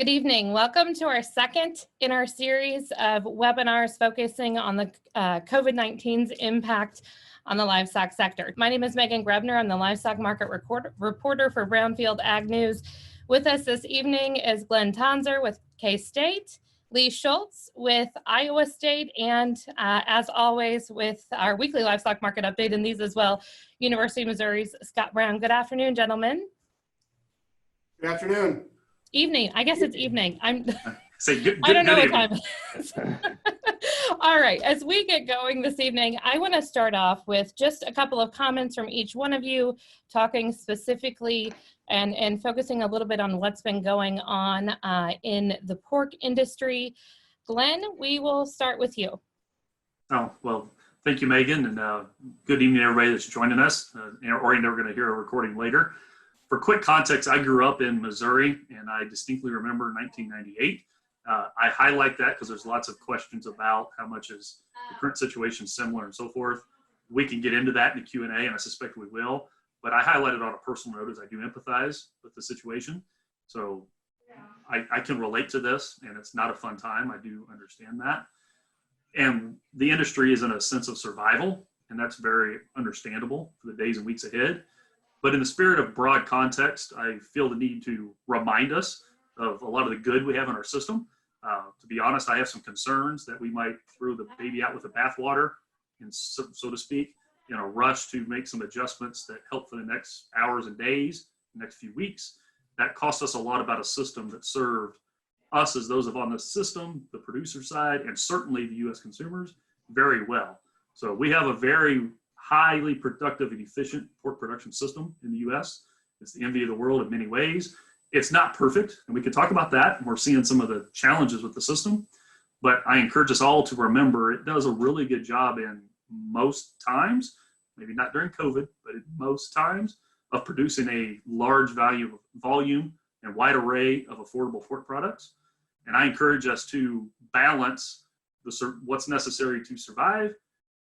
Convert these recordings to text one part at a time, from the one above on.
Good evening. Welcome to our second in our series of webinars focusing on the COVID-19's impact on the livestock sector. My name is Megan Grebner. I'm the livestock market reporter for Brownfield Ag News. With us this evening is Glenn Tonzer with K-State, Lee Schultz with Iowa State, and as always with our weekly livestock market update, and these as well, University of Missouri's Scott Brown. Good afternoon, gentlemen. Good afternoon. Evening. I guess it's evening. Say good, I don't know good what time it is. All right. As we get going this evening, I want to start off with just a couple of comments from each one of you, talking specifically and focusing a little bit on what's been going on in the pork industry. Glenn, we will start with you. Oh, well, thank you, Megan, and good evening, everybody that's joining us, or you're never going to hear a recording later. For quick context, I grew up in Missouri, and I distinctly remember 1998. I highlight that because there's lots of questions about how much is the current situation similar and so forth. We can get into that in the Q&A, and I suspect we will. But I highlighted on a personal note as I do empathize with the situation. So I can relate to this, and it's not a fun time. I do understand that. And the industry is in a sense of survival, and that's very understandable for the days and weeks ahead. But in the spirit of broad context, I feel the need to remind us of a lot of the good we have in our system. To be honest, I have some concerns that we might throw the baby out with the bathwater, and so to speak, in a rush to make some adjustments that help for the next hours and days, next few weeks. That cost us a lot about a system that served us as those on the system, the producer side, and certainly the U.S. consumers very well. So we have a very highly productive and efficient pork production system in the U.S. It's the envy of the world in many ways. It's not perfect, and we could talk about that. And we're seeing some of the challenges with the system, but I encourage us all to remember it does a really good job in most times, maybe not during COVID, but in most times, of producing a large volume and wide array of affordable pork products. And I encourage us to balance what's necessary to survive,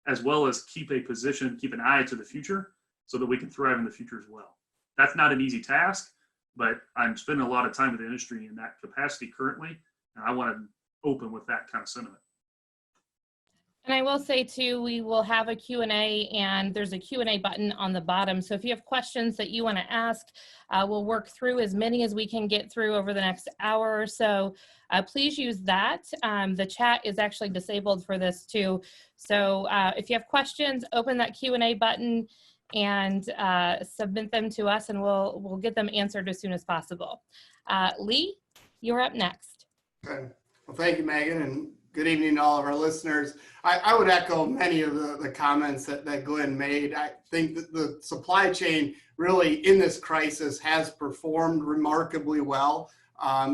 as well as keep an eye to the future so that we can thrive in the future as well. That's not an easy task, but I'm spending a lot of time with the industry in that capacity currently, and I want to open with that kind of sentiment. And I will say too, we will have a Q&A, and there's a Q&A button on the bottom. So if you have questions that you want to ask, we'll work through as many as we can get through over the next hour or so. Please use that. The chat is actually disabled for this too. So if you have questions, open that Q&A button and submit them to us, and we'll get them answered as soon as possible. Lee, you're up next. Okay. Well, thank you, Megan, and good evening to all of our listeners. I would echo many of the comments that Glenn made. I think that the supply chain really in this crisis has performed remarkably well,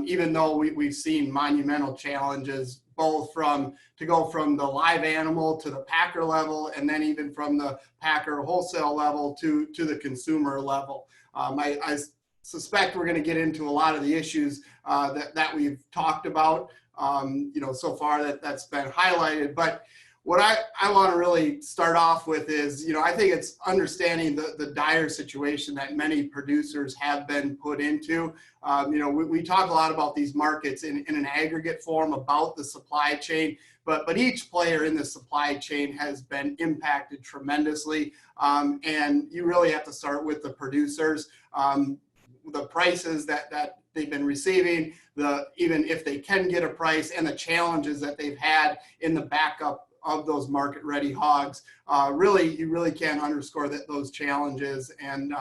even though we've seen monumental challenges, both to go from the live animal to the packer level, and then even from the packer wholesale level to the consumer level. I suspect we're going to get into a lot of the issues that we've talked about so far that's been highlighted. But what I want to really start off with is, I think it's understanding the dire situation that many producers have been put into. We talk a lot about these markets in an aggregate form about the supply chain, but each player in the supply chain has been impacted tremendously. And you really have to start with the producers. The prices that they've been receiving, even if they can get a price, and the challenges that they've had in the backup of those market-ready hogs. You really can't underscore those challenges. And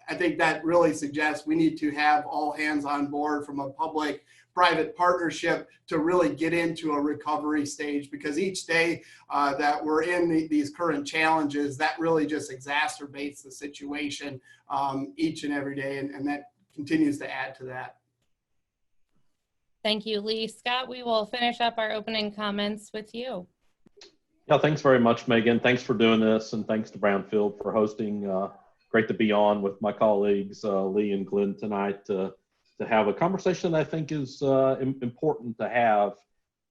I think that really suggests we need to have all hands on board from a public-private partnership to really get into a recovery stage, because each day that we're in these current challenges, that really just exacerbates the situation each and every day, and that continues to add to that. Thank you, Lee. Scott, we will finish up our opening comments with you. Yeah, thanks very much, Megan. Thanks for doing this, and thanks to Brownfield for hosting. Great to be on with my colleagues, Lee and Glenn, tonight to have a conversation that I think is important to have.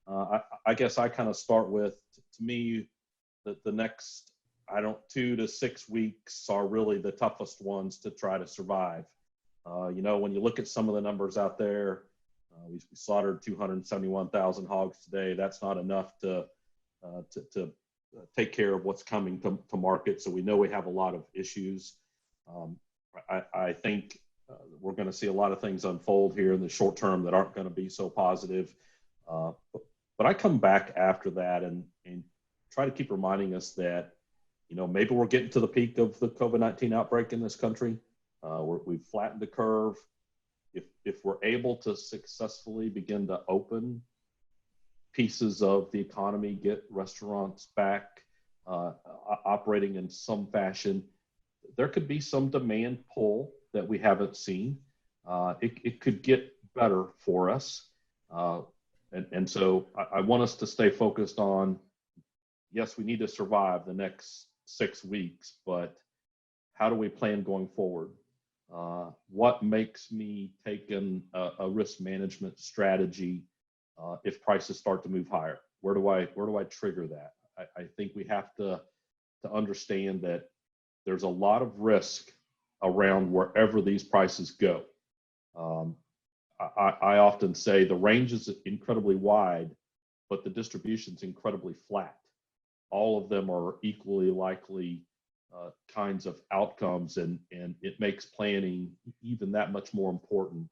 I guess I kind of start with, to me, the next, 2 to 6 weeks are really the toughest ones to try to survive. When you look at some of the numbers out there, We slaughtered 271,000 hogs today. That's not enough to take care of what's coming to market. So we know we have a lot of issues. I think we're going to see a lot of things unfold here in the short term that aren't going to be so positive. But I come back after that and try to keep reminding us that, maybe we're getting to the peak of the COVID-19 outbreak in this country. We've flattened the curve. If we're able to successfully begin to open pieces of the economy, get restaurants back operating in some fashion, there could be some demand pull that we haven't seen. It could get better for us. And so I want us to stay focused on, yes, we need to survive the next 6 weeks, but how do we plan going forward? What makes me take a risk management strategy if prices start to move higher? Where do I trigger that? I think we have to understand that there's a lot of risk around wherever these prices go. I often say the range is incredibly wide, but the distribution's incredibly flat. All of them are equally likely kinds of outcomes, and it makes planning even that much more important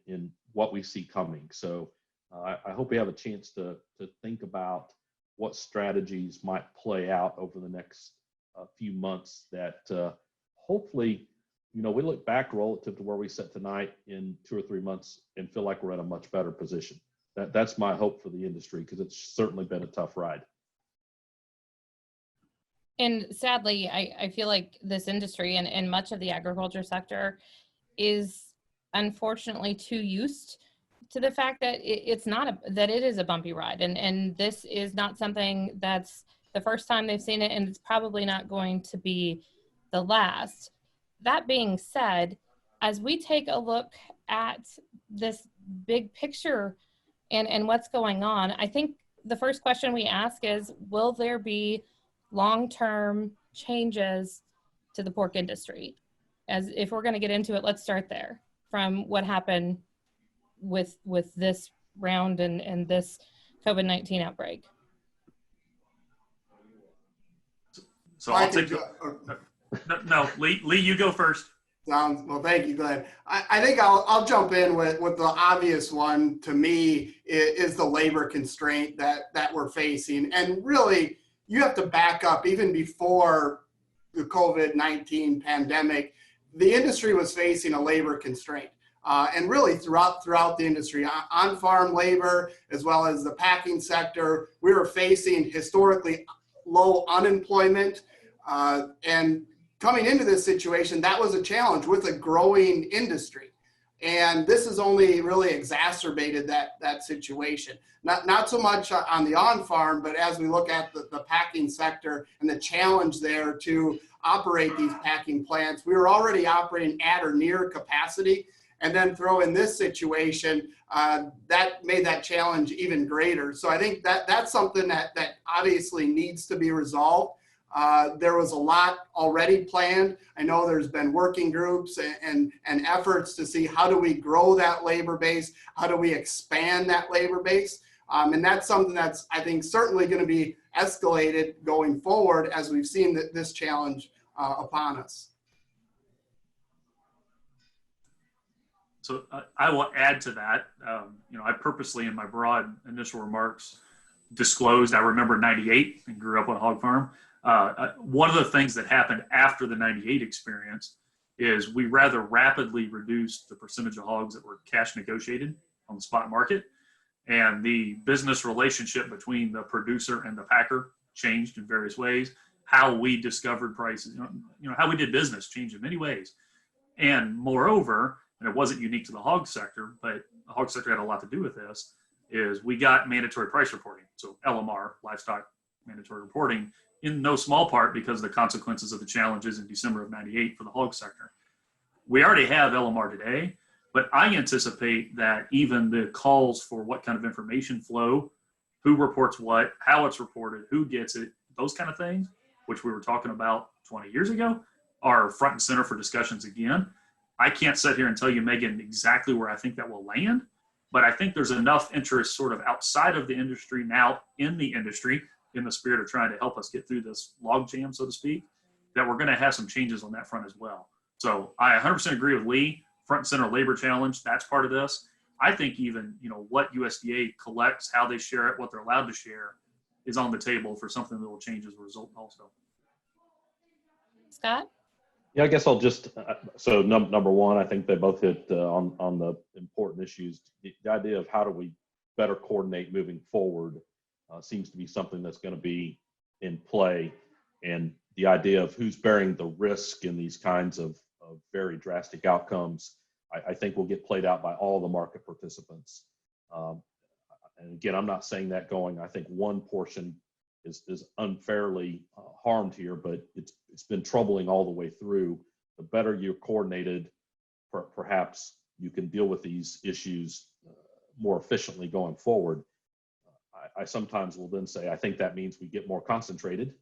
in what we see coming. So I hope we have a chance to think about what strategies might play out over the next few months that hopefully, we look back relative to where we sit tonight in 2 or 3 months and feel like we're in a much better position. That's my hope for the industry, because it's certainly been a tough ride. And sadly, I feel like this industry and much of the agriculture sector is unfortunately too used to the fact that it is a bumpy ride. And this is not something that's the first time they've seen it, and it's probably not going to be the last. That being said, as we take a look at this big picture and what's going on, I think the first question we ask is, will there be long-term changes to the pork industry? As if we're going to get into it, let's start there, from what happened with this round and this COVID-19 outbreak. So I'll take no, Lee, you go first. Well, thank you, Glenn. I think I'll jump in with the obvious one to me is the labor constraint that we're facing. And really, you have to back up even before the COVID-19 pandemic. The industry was facing a labor constraint. And really throughout the industry, on-farm labor, as well as the packing sector, we were facing historically low unemployment. And coming into this situation, that was a challenge with a growing industry. And this has only really exacerbated that situation. Not so much on the on-farm, but as we look at the packing sector and the challenge there to operate these packing plants, we were already operating at or near capacity. And then throw in this situation, that made that challenge even greater. So I think that's something that obviously needs to be resolved. There was a lot already planned. I know there's been working groups and efforts to see how do we grow that labor base, how do we expand that labor base. And that's something that's, I think, certainly going to be escalated going forward as we've seen this challenge upon us. So I will add to that. I purposely, in my broad initial remarks, disclosed I remember '98 and grew up on a hog farm. One of the things that happened after the '98 experience is we rather rapidly reduced the percentage of hogs that were cash negotiated on the spot market, and the business relationship between the producer and the packer changed in various ways. How we discovered prices, how we did business changed in many ways, and moreover. And it wasn't unique to the hog sector, but the hog sector had a lot to do with this, is we got mandatory price reporting. So LMR, livestock mandatory reporting, in no small part because of the consequences of the challenges in December of '98 for the hog sector. We already have LMR today, but I anticipate that even the calls for what kind of information flow, who reports what, how it's reported, who gets it, those kind of things, which we were talking about 20 years ago, are front and center for discussions again. I can't sit here and tell you, Megan, exactly where I think that will land, But I think there's enough interest sort of outside of the industry now in the industry, in the spirit of trying to help us get through this logjam, so to speak, that we're going to have some changes on that front as well. So I 100% agree with Lee. Front and center labor challenge, that's part of this. I think even, what USDA collects, how they share it, what they're allowed to share is on the table for something that will change as a result also. Scott? Yeah, I guess I'll just, so number one, I think they both hit on the important issues. The idea of how do we better coordinate moving forward seems to be something that's going to be in play. And the idea of who's bearing the risk in these kinds of very drastic outcomes, I think will get played out by all the market participants. And again, I'm not saying that I think one portion is unfairly harmed here, but it's been troubling all the way through. The better you're coordinated, perhaps you can deal with these issues more efficiently going forward. I sometimes will then say, I think that means we get more concentrated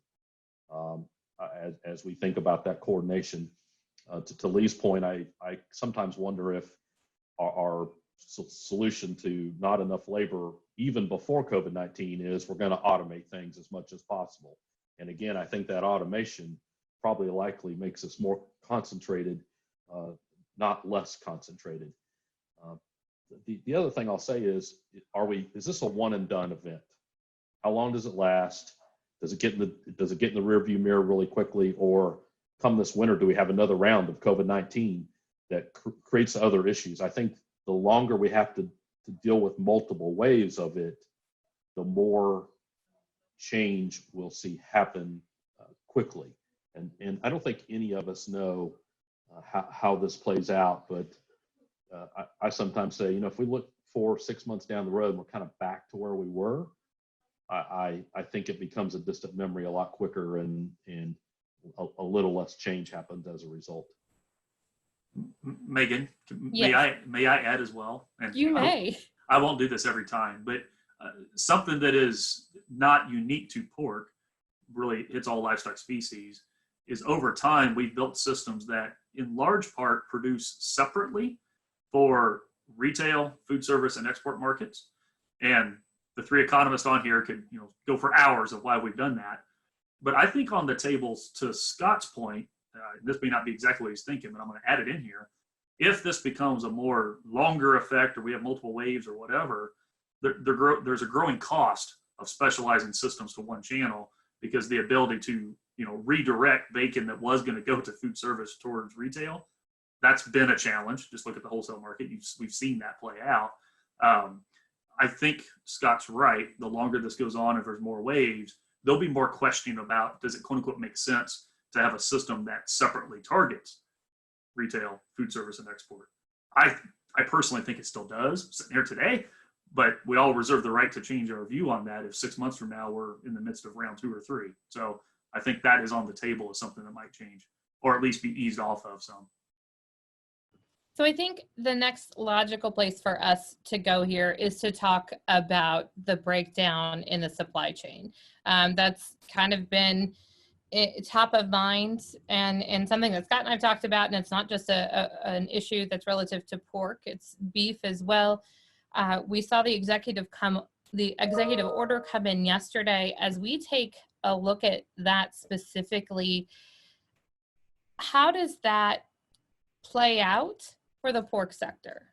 as we think about that coordination. To Lee's point, I sometimes wonder if our solution to not enough labor, even before COVID-19, is we're going to automate things as much as possible. And again, I think that automation probably likely makes us more concentrated, not less concentrated. The other thing I'll say is this a one and done event? How long does it last? Does it get in the rear view mirror really quickly, or come this winter, do we have another round of COVID-19 that creates other issues? I think the longer we have to deal with multiple waves of it, the more change we'll see happen quickly. And I don't think any of us know how this plays out, but I sometimes say, if we look 4-6 months down the road and we're kind of back to where we were, I think it becomes a distant memory a lot quicker, and a little less change happens as a result. Megan, Yes. may I add as well? And You may. I won't do this every time, but something that is not unique to pork, really hits all livestock species, is over time we've built systems that in large part produce separately for retail, food service, and export markets. And the three economists on here could go for hours of why we've done that. But I think on the tables, to Scott's point, this may not be exactly what he's thinking, but I'm going to add it in here. If this becomes a more longer effect, or we have multiple waves or whatever, there's a growing cost of specializing systems to one channel, because the ability to redirect bacon that was going to go to food service towards retail, that's been a challenge. Just look at the wholesale market. We've seen that play out. I think Scott's right. The longer this goes on, if there's more waves, there'll be more questioning about, does it quote unquote make sense to have a system that separately targets retail, food service, and export? I personally think it still does, sitting here today, but we all reserve the right to change our view on that if 6 months from now we're in the midst of round 2 or 3. So I think that is on the table as something that might change, or at least be eased off of some. So I think the next logical place for us to go here is to talk about the breakdown in the supply chain. That's kind of been top of mind and something that Scott and I've talked about, and it's not just an issue that's relative to pork, it's beef as well. We saw the executive order come in yesterday. As we take a look at that specifically, how does that play out for the pork sector?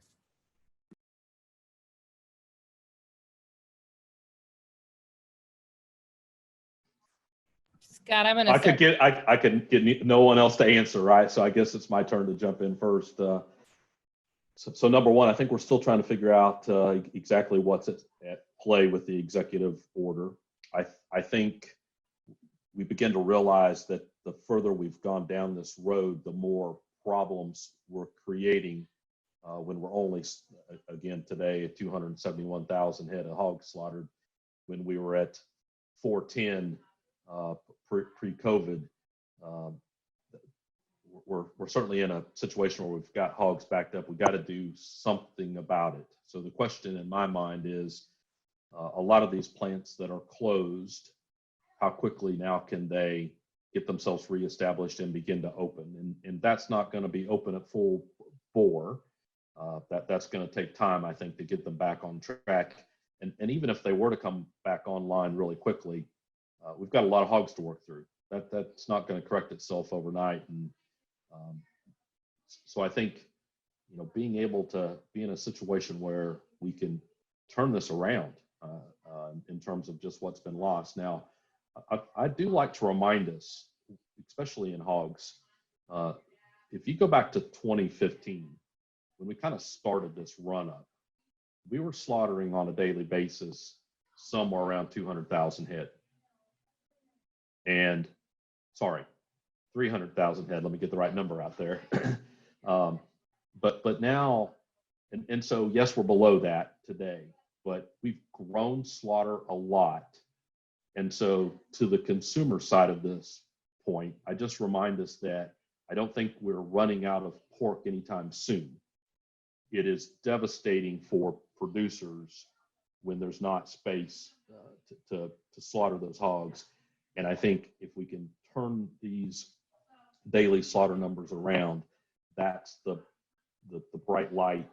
Scott, I'm going to I could get no one else to answer, right? So I guess it's my turn to jump in first. So number one, I think we're still trying to figure out exactly what's at play with the executive order. I think we begin to realize that the further we've gone down this road, the more problems we're creating when we're only, again, today at 271,000 head of hogs slaughtered, when we were at 410 pre-COVID. We're certainly in a situation where we've got hogs backed up. We've got to do something about it. So the question in my mind is, a lot of these plants that are closed, how quickly now can they get themselves reestablished and begin to open? And that's not going to be open at full bore. That's going to take time, I think, to get them back on track. And even if they were to come back online really quickly, we've got a lot of hogs to work through. That's not going to correct itself overnight. And so I think, being able to be in a situation where we can turn this around in terms of just what's been lost. Now, I do like to remind us, especially in hogs, if you go back to 2015, when we kind of started this run up, we were slaughtering on a daily basis somewhere around 200,000 head. And 300,000 head. Let me get the right number out there. But now, and so yes, we're below that today, but we've grown slaughter a lot. And so to the consumer side of this point, I just remind us that I don't think we're running out of pork anytime soon. It is devastating for producers when there's not space to slaughter those hogs. And I think if we can turn these daily slaughter numbers around, that's the bright light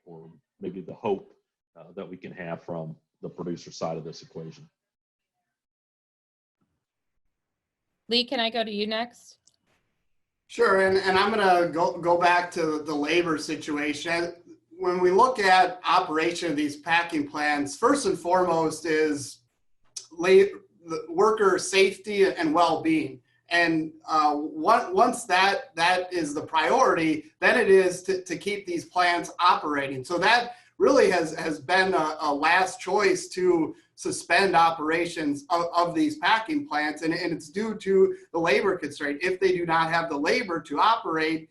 or maybe the hope that we can have from the producer side of this equation. Lee, can I go to you next? Sure, and I'm going to go back to the labor situation. When we look at operation of these packing plants, first and foremost is the worker safety and well-being. And once that is the priority, then it is to keep these plants operating. So that really has been a last choice to suspend operations of these packing plants. And it's due to the labor constraint. If they do not have the labor to operate,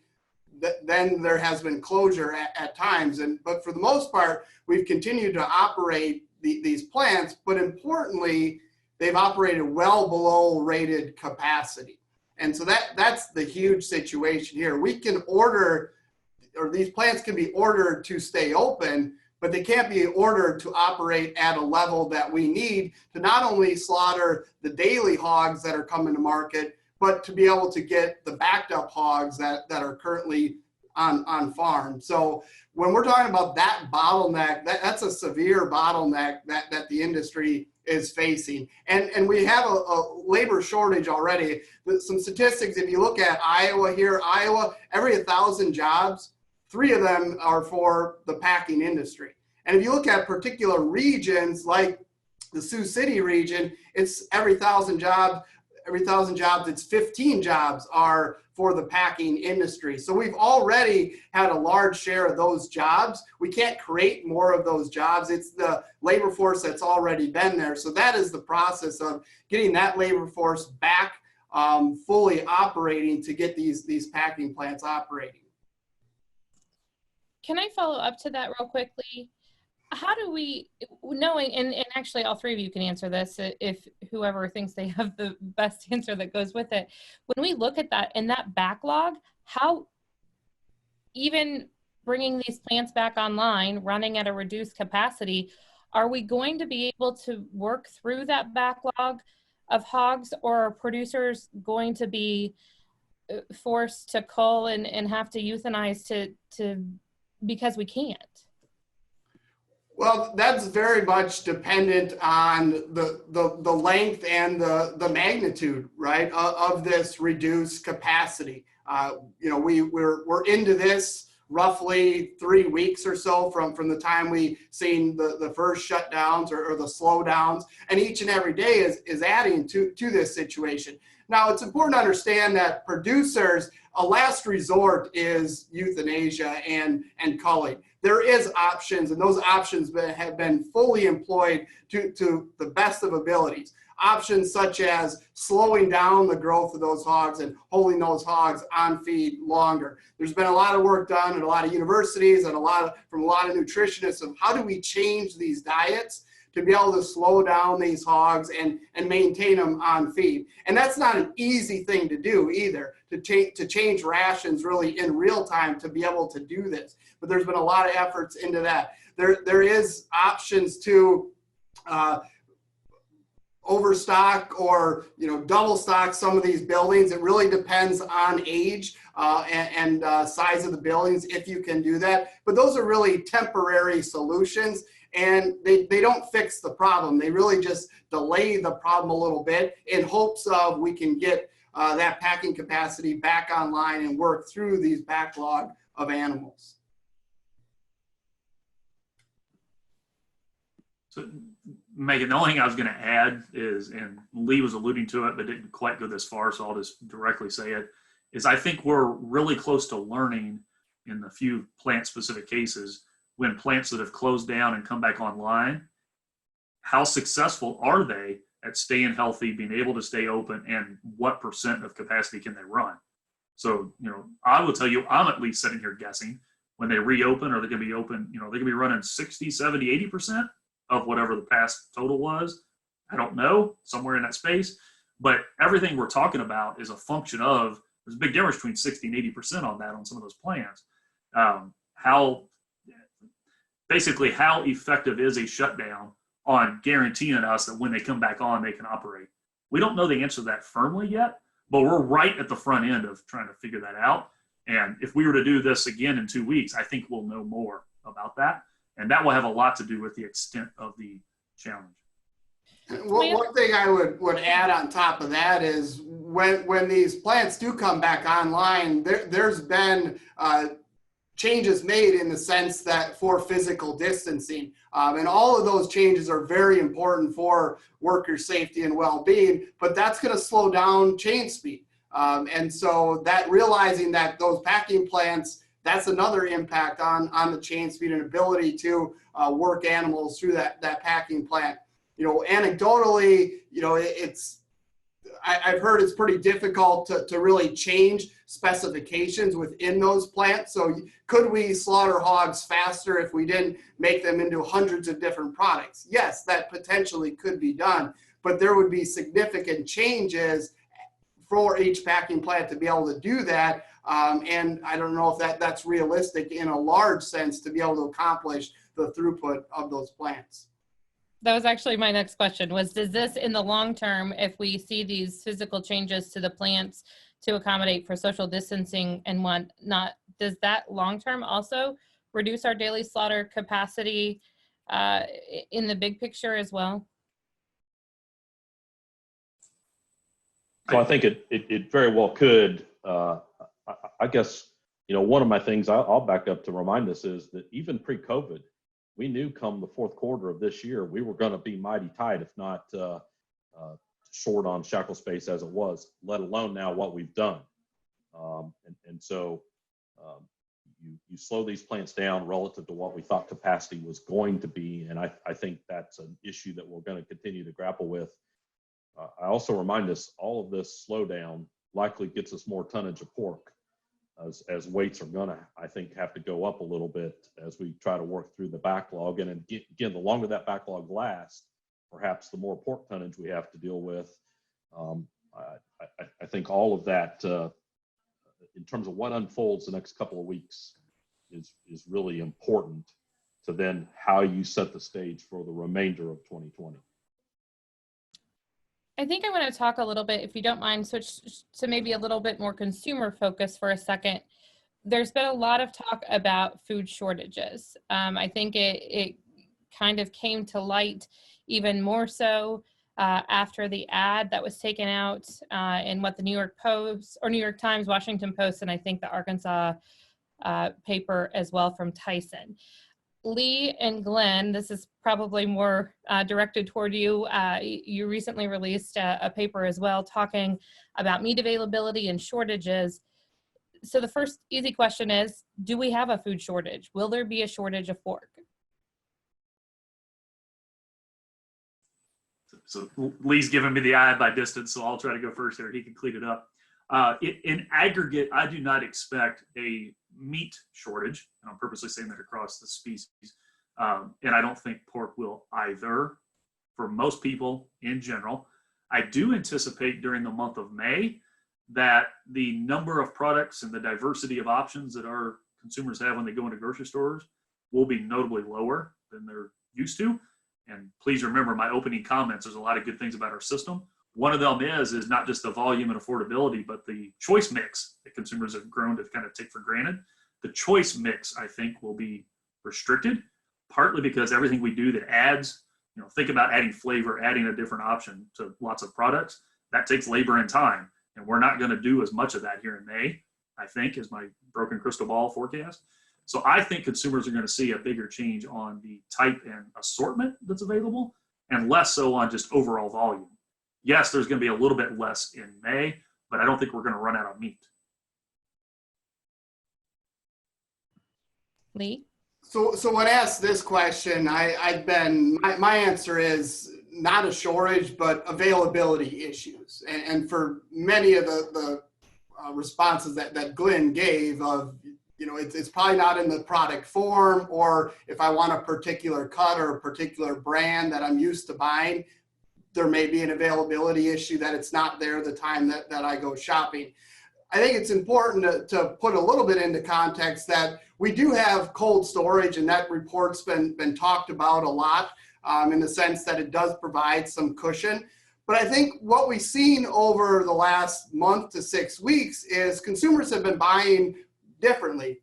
then there has been closure at times. But for the most part, we've continued to operate these plants, but importantly, they've operated well below rated capacity. And so that's the huge situation here. We can order, or these plants can be ordered to stay open, but they can't be ordered to operate at a level that we need to not only slaughter the daily hogs that are coming to market, but to be able to get the backed up hogs that are currently on farm. So when we're talking about that bottleneck, that's a severe bottleneck that the industry is facing. And we have a labor shortage already. Some statistics, if you look at Iowa, every 1,000 jobs, 3 of them are for the packing industry. And if you look at particular regions like the Sioux City region, it's every 1,000 jobs, it's 15 jobs are for the packing industry. So we've already had a large share of those jobs. We can't create more of those jobs. It's the labor force that's already been there. So that is the process of getting that labor force back fully operating to get these packing plants operating. Can I follow up to that real quickly? How do we, knowing, and actually all 3 of you can answer this if whoever thinks they have the best answer that goes with it. When we look at that and that backlog, how even bringing these plants back online, running at a reduced capacity, are we going to be able to work through that backlog of hogs, or are producers going to be forced to cull and have to euthanize to because we can't? Well, that's very much dependent on the length and the magnitude, right, of this reduced capacity. We're into this roughly 3 weeks or so from the time we seen the first shutdowns or the slowdowns, and each and every day is adding to this situation. Now, it's important to understand that producers, a last resort is euthanasia and culling. There is options, and those options have been fully employed to the best of abilities. Options such as slowing down the growth of those hogs and holding those hogs on feed longer. There's been a lot of work done at a lot of universities and from a lot of nutritionists of how do we change these diets to be able to slow down these hogs and maintain them on feed. And that's not an easy thing to do either, to change rations really in real time to be able to do this. But there's been a lot of efforts into that. There is options to overstock or double stock some of these buildings. It really depends on age and size of the buildings if you can do that. But those are really temporary solutions, and they don't fix the problem. They really just delay the problem a little bit in hopes of we can get that packing capacity back online and work through these backlog of animals. So, Megan, the only thing I was going to add is, and Lee was alluding to it, but didn't quite go this far, so I'll just directly say it, is I think we're really close to learning in the few plant-specific cases when plants that have closed down and come back online, how successful are they at staying healthy, being able to stay open, and what % of capacity can they run? So, I will tell you, I'm at least sitting here guessing when they reopen, are they going to be open, they're going to be running 60, 70, 80% of whatever the past total was. I don't know, somewhere in that space. But everything we're talking about is a function of, there's a big difference between 60 and 80% on that on some of those plans. How effective is a shutdown on guaranteeing us that when they come back on, they can operate? We don't know the answer to that firmly yet, but we're right at the front end of trying to figure that out. And if we were to do this again in 2 weeks, I think we'll know more about that. And that will have a lot to do with the extent of the challenge. One thing I would add on top of that is when these plants do come back online, there's been changes made in the sense that for physical distancing. And all of those changes are very important for worker safety and well-being, but that's going to slow down chain speed. And so that realizing that those packing plants, that's another impact on the chain speed and ability to work animals through that packing plant. Anecdotally, I've heard it's pretty difficult to really change specifications within those plants. So could we slaughter hogs faster if we didn't make them into hundreds of different products? Yes, that potentially could be done, but there would be significant changes for each packing plant to be able to do that. And I don't know if that's realistic in a large sense to be able to accomplish the throughput of those plants. That was actually my next question was, does this in the long term, if we see these physical changes to the plants to accommodate for social distancing and whatnot, does that long term also reduce our daily slaughter capacity in the big picture as well? So I think it very well could. I guess, one of my things I'll back up to remind us is that even pre-COVID, we knew come the fourth quarter of this year, we were going to be mighty tight, if not short on shackle space as it was, let alone now what we've done. So you slow these plants down relative to what we thought capacity was going to be. And I think that's an issue that we're going to continue to grapple with. I also remind us all of this slowdown likely gets us more tonnage of pork as weights are gonna, I think, have to go up a little bit as we try to work through the backlog. And again, the longer that backlog lasts, perhaps the more pork tonnage we have to deal with. I think all of that in terms of what unfolds the next couple of weeks is really important to then how you set the stage for the remainder of 2020. I think I want to talk a little bit, if you don't mind, switch to maybe a little bit more consumer focus for a second. There's been a lot of talk about food shortages. I think it kind of came to light even more so after the ad that was taken out in what the New York Post or New York Times, Washington Post, and I think the Arkansas paper as well from Tyson. Lee and Glenn, this is probably more directed toward you. You recently released a paper as well talking about meat availability and shortages. So the first easy question is, do we have a food shortage? Will there be a shortage of pork? So Lee's giving me the eye by distance, so I'll try to go first there. He can clean it up. In aggregate, I do not expect a meat shortage, and I'm purposely saying that across the species, and I don't think pork will either for most people in general. I do anticipate during the month of May that the number of products and the diversity of options that our consumers have when they go into grocery stores will be notably lower than they're used to, And please remember my opening comments, there's a lot of good things about our system. One of them is not just the volume and affordability, but the choice mix that consumers have grown to kind of take for granted. The choice mix, I think, will be restricted, partly because everything we do that adds, think about adding flavor, adding a different option to lots of products, that takes labor and time. And we're not going to do as much of that here in May, I think, is my broken crystal ball forecast. So I think consumers are going to see a bigger change on the type and assortment that's available and less so on just overall volume. Yes, there's going to be a little bit less in May, but I don't think we're going to run out of meat. Lee? So when asked this question, my answer is not a shortage, but availability issues. And for many of the responses that Glenn gave of, it's probably not in the product form, or if I want a particular cut or a particular brand that I'm used to buying, there may be an availability issue that it's not there the time that I go shopping. I think it's important to put a little bit into context that we do have cold storage, and that report's been talked about a lot in the sense that it does provide some cushion. But I think what we've seen over the last month to 6 weeks is consumers have been buying differently.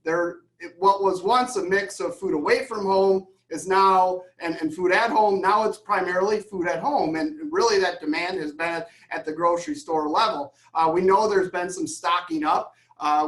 What was once a mix of food away from home is now, and food at home, now it's primarily food at home. And really that demand has been at the grocery store level. We know there's been some stocking up.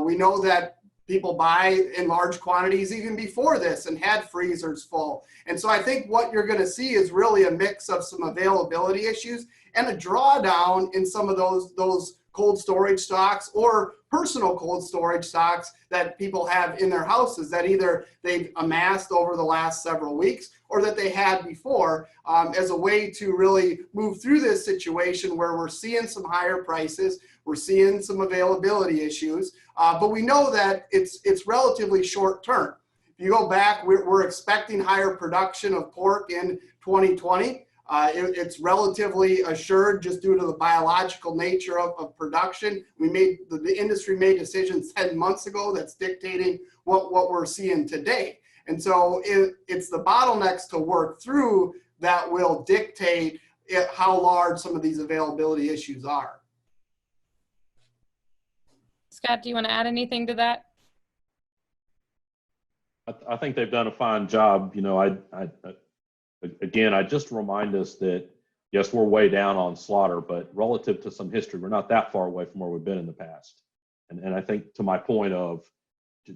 We know that people buy in large quantities even before this and had freezers full. And so I think what you're going to see is really a mix of some availability issues and a drawdown in some of those cold storage stocks or personal cold storage stocks that people have in their houses that either they've amassed over the last several weeks or that they had before as a way to really move through this situation where we're seeing some higher prices, we're seeing some availability issues, but we know that it's relatively short term. If you go back, we're expecting higher production of pork in 2020. It's relatively assured just due to the biological nature of production. The industry made decisions 10 months ago that's dictating what we're seeing today. And so it's the bottlenecks to work through that will dictate how large some of these availability issues are. Scott, do you want to add anything to that? I think they've done a fine job. Again, I just remind us that, yes, we're way down on slaughter, but relative to some history, we're not that far away from where we've been in the past. And I think to my point of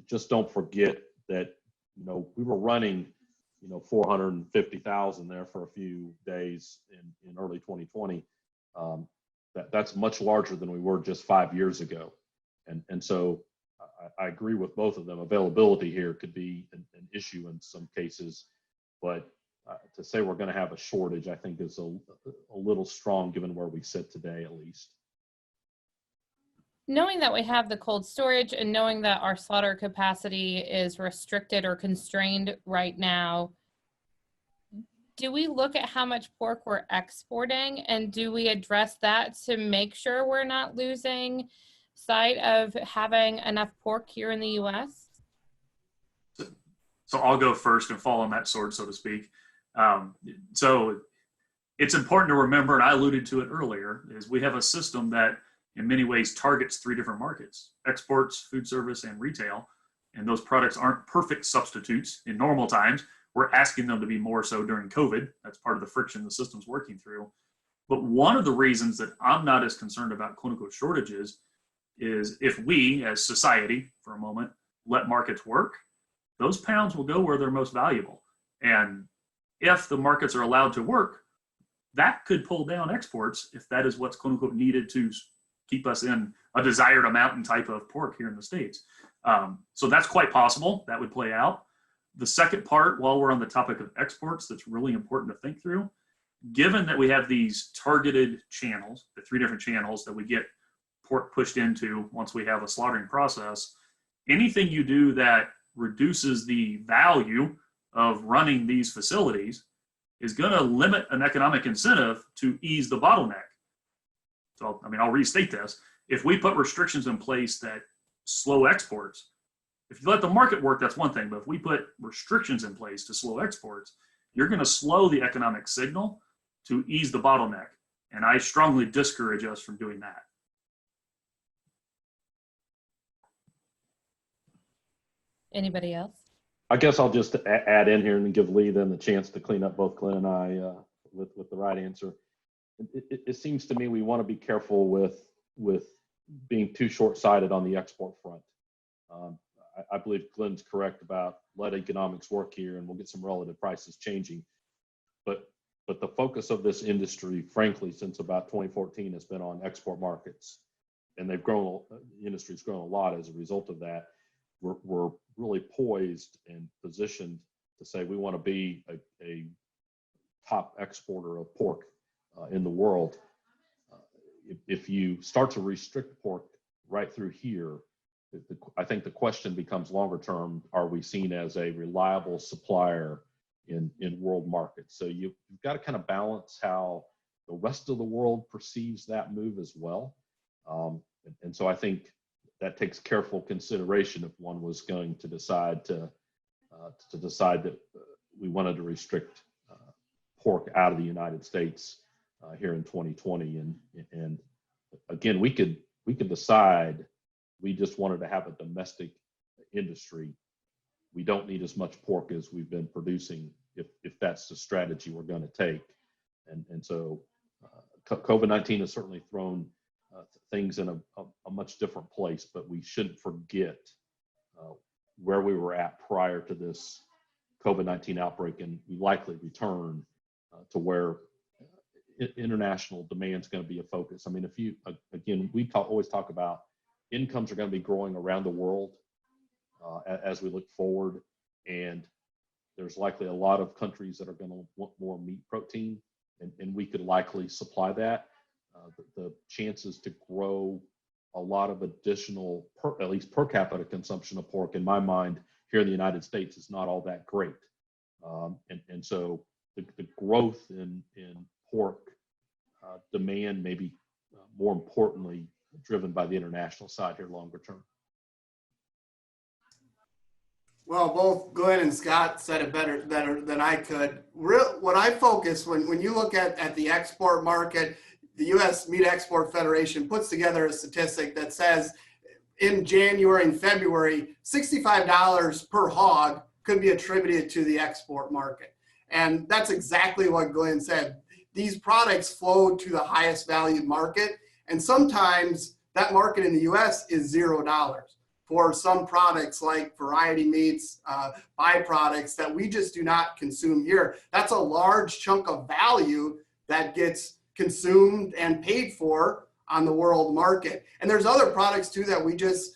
just don't forget that, we were running, 450,000 there for a few days in early 2020. That's much larger than we were just 5 years ago. And so I agree with both of them. Availability here could be an issue in some cases, but to say we're going to have a shortage, I think is a little strong given where we sit today, at least. Knowing that we have the cold storage and knowing that our slaughter capacity is restricted or constrained right now, do we look at how much pork we're exporting, and do we address that to make sure we're not losing sight of having enough pork here in the U.S.? So I'll go first and fall on that sword, so to speak. So it's important to remember, and I alluded to it earlier, is we have a system that in many ways targets 3 different markets: exports, food service, and retail. And those products aren't perfect substitutes in normal times. We're asking them to be more so during COVID. That's part of the friction the system's working through. But one of the reasons that I'm not as concerned about quote unquote shortages is if we as society, for a moment, let markets work, those pounds will go where they're most valuable. And if the markets are allowed to work, that could pull down exports if that is what's quote unquote needed to keep us in a desired amount and type of pork here in the States. So that's quite possible. That would play out. The second part, while we're on the topic of exports, that's really important to think through, given that we have these targeted channels, the 3 different channels that we get pork pushed into once we have a slaughtering process, anything you do that reduces the value of running these facilities is going to limit an economic incentive to ease the bottleneck. So, I'll restate this. If we put restrictions in place that slow exports, if you let the market work, that's one thing. But if we put restrictions in place to slow exports, you're going to slow the economic signal to ease the bottleneck. And I strongly discourage us from doing that. Anybody else? I guess I'll just add in here and give Lee then the chance to clean up both Glenn and I with the right answer. It seems to me we want to be careful with being too short-sighted on the export front. I believe Glenn's correct about let economics work here and we'll get some relative prices changing. But the focus of this industry, frankly, since about 2014 has been on export markets. And they've grown, the industry's grown a lot as a result of that. We're really poised and positioned to say we want to be a top exporter of pork in the world. If you start to restrict pork right through here, I think the question becomes longer term, are we seen as a reliable supplier in world markets? So you've got to kind of balance how the rest of the world perceives that move as well. And so I think that takes careful consideration if one was going to decide that we wanted to restrict pork out of the United States here in 2020. And again, we could decide we just wanted to have a domestic industry. We don't need as much pork as we've been producing if that's the strategy we're going to take. And so COVID-19 has certainly thrown things in a much different place, but we shouldn't forget where we were at prior to this COVID-19 outbreak, and we likely return to where international demand is going to be a focus. I mean, again, we always talk about incomes are going to be growing around the world as we look forward, and there's likely a lot of countries that are going to want more meat protein, and we could likely supply that. The chances to grow a lot of additional, at least per capita consumption of pork, in my mind, here in the United States is not all that great. And so the growth in pork demand may be more importantly driven by the international side here longer term. Well, both Glenn and Scott said it better than I could. What I focus when you look at the export market, the U.S. Meat Export Federation puts together a statistic that says in January and February, $65 per hog could be attributed to the export market. And that's exactly what Glenn said. These products flow to the highest valued market, and sometimes that market in the U.S. is $0 for some products like variety meats, byproducts that we just do not consume here. That's a large chunk of value that gets consumed and paid for on the world market. And there's other products too that we just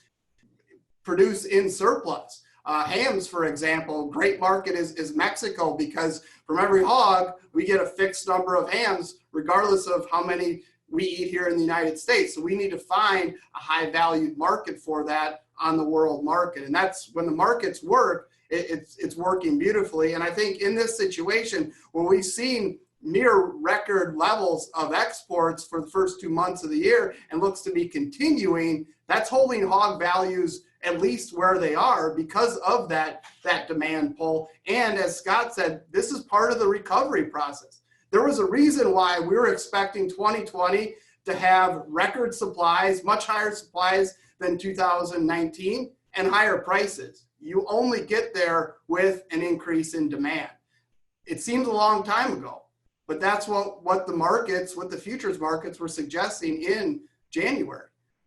produce in surplus. Hams, for example, great market is Mexico, because from every hog, we get a fixed number of hams, regardless of how many we eat here in the United States. So we need to find a high valued market for that on the world market. And that's when the markets work, it's working beautifully. And I think in this situation where we've seen near record levels of exports for the first 2 months of the year and looks to be continuing, that's holding hog values at least where they are because of that demand pull. And as Scott said, this is part of the recovery process. There was a reason why we were expecting 2020 to have record supplies, much higher supplies than 2019, and higher prices. You only get there with an increase in demand. It seems a long time ago, but that's what the markets, what the futures markets were suggesting in January.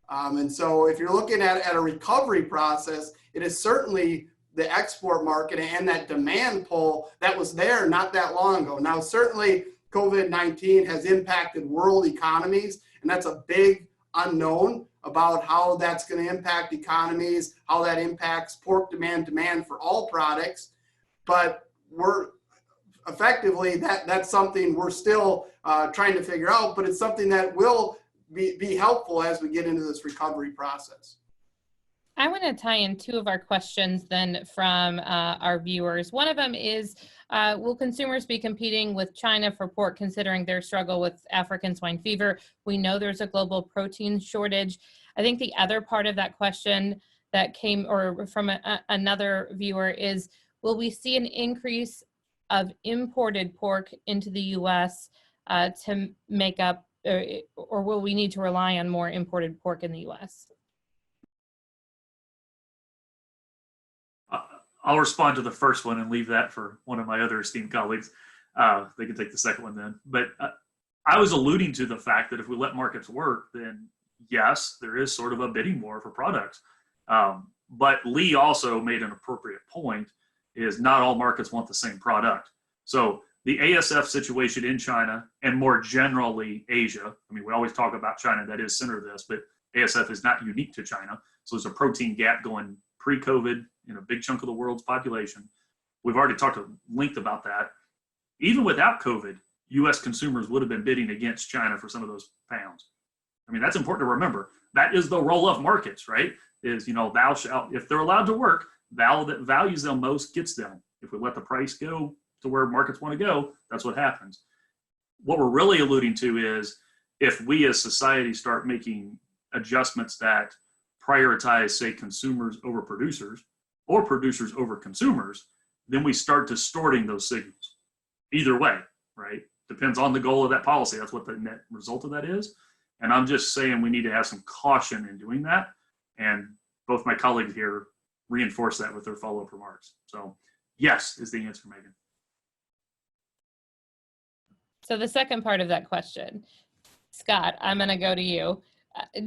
And so if you're looking at a recovery process, it is certainly the export market and that demand pull that was there not that long ago. Now, certainly COVID-19 has impacted world economies, and that's a big unknown about how that's going to impact economies, how that impacts pork demand for all products. But we're effectively, that's something we're still trying to figure out, but it's something that will be helpful as we get into this recovery process. I want to tie in two of our questions then from our viewers. One of them is, will consumers be competing with China for pork considering their struggle with African swine fever? We know there's a global protein shortage. I think the other part of that question that came from another viewer is, will we see an increase of imported pork into the U.S. To make up, or will we need to rely on more imported pork in the U.S.? I'll respond to the first one and leave that for one of my other esteemed colleagues. They can take the second one then. But I was alluding to the fact that if we let markets work, then yes, there is sort of a bidding war for products. But Lee also made an appropriate point, is not all markets want the same product. So the ASF situation in China and more generally Asia, I mean, we always talk about China, that is center of this, but ASF is not unique to China. So there's a protein gap going pre-COVID in a big chunk of the world's population. We've already talked at length about that. Even without COVID, US consumers would have been bidding against China for some of those pounds. I mean, that's important to remember. That is the role of markets, right? Is, thou shalt, if they're allowed to work, thou that values them most gets them. If we let the price go to where markets want to go, that's what happens. What we're really alluding to is if we as society start making adjustments that prioritize, say, consumers over producers or producers over consumers, then we start distorting those signals. Either way, right? Depends on the goal of that policy. That's what the net result of that is. And I'm just saying we need to have some caution in doing that. And both my colleagues here reinforce that with their follow-up remarks. So yes is the answer, Megan. So the second part of that question, Scott, I'm going to go to you.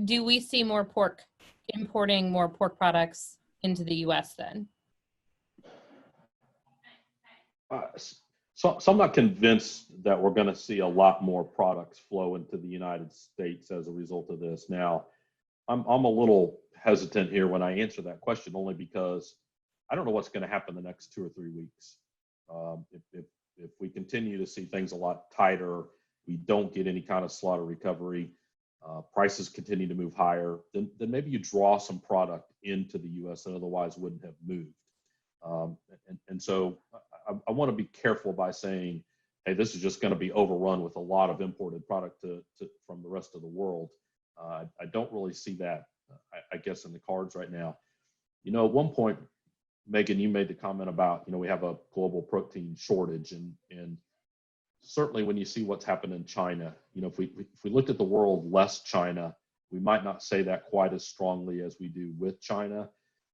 Do we see more pork, importing more pork products into the U.S. then? So I'm not convinced that we're going to see a lot more products flow into the United States as a result of this. Now, I'm a little hesitant here when I answer that question, only because I don't know what's going to happen the next 2 or 3 weeks. If we continue to see things a lot tighter, we don't get any kind of slaughter recovery, prices continue to move higher, then maybe you draw some product into the U.S. that otherwise wouldn't have moved. And so I want to be careful by saying, hey, this is just going to be overrun with a lot of imported product from the rest of the world. I don't really see that, I guess, in the cards right now. At one point, Megan, you made the comment about, we have a global protein shortage, and certainly when you see what's happened in China, if we looked at the world less China, we might not say that quite as strongly as we do with China.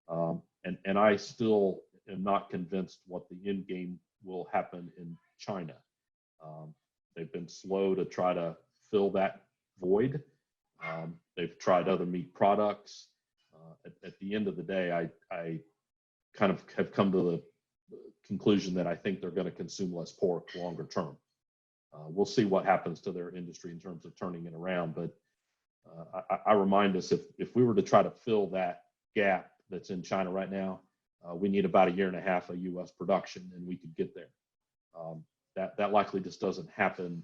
And I still am not convinced what the end game will happen in China. They've been slow to try to fill that void. They've tried other meat products. At the end of the day, I kind of have come to the conclusion that I think they're going to consume less pork longer term. We'll see what happens to their industry in terms of turning it around. But I remind us, if we were to try to fill that gap that's in China right now, we need about 1.5 years of U.S. production, and we could get there. That likely just doesn't happen.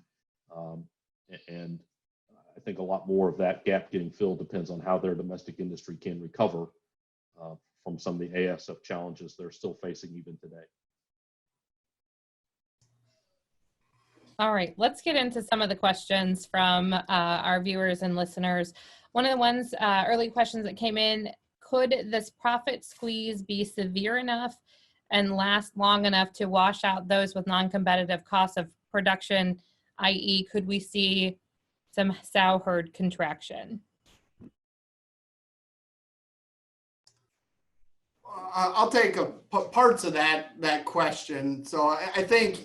And I think a lot more of that gap getting filled depends on how their domestic industry can recover from some of the ASF challenges they're still facing even today. All right, let's get into some of the questions from our viewers and listeners. One of the ones, early questions that came in, could this profit squeeze be severe enough and last long enough to wash out those with non-competitive costs of production, i.e. could we see some sow herd contraction? I'll take parts of that question. So I think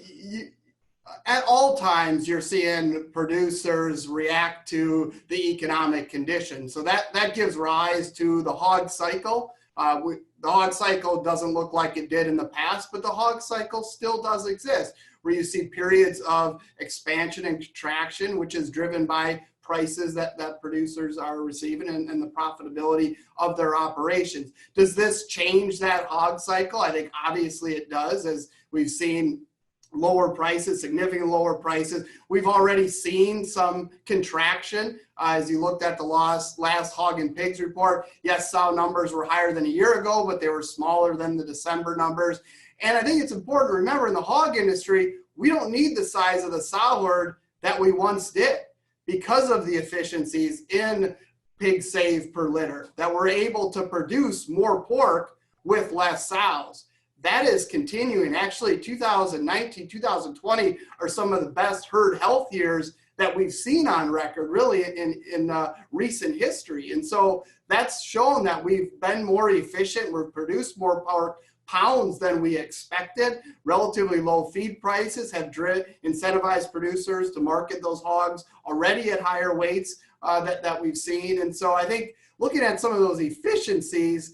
at all times you're seeing producers react to the economic conditions. So that gives rise to the hog cycle. The hog cycle doesn't look like it did in the past, but the hog cycle still does exist, where you see periods of expansion and contraction, which is driven by prices that producers are receiving and the profitability of their operations. Does this change that hog cycle? I think obviously it does, as we've seen lower prices, significant lower prices. We've already seen some contraction as you looked at the last hog and pigs report. Yes, sow numbers were higher than a year ago, but they were smaller than the December numbers. And I think it's important to remember in the hog industry, we don't need the size of the sow herd that we once did because of the efficiencies in pig save per litter, that we're able to produce more pork with less sows. that is continuing. Actually, 2019, 2020 are some of the best herd health years that we've seen on record, really, in recent history. And so that's shown that we've been more efficient. We've produced more pounds than we expected. Relatively low feed prices have incentivized producers to market those hogs already at higher weights that we've seen. And so I think looking at some of those efficiencies,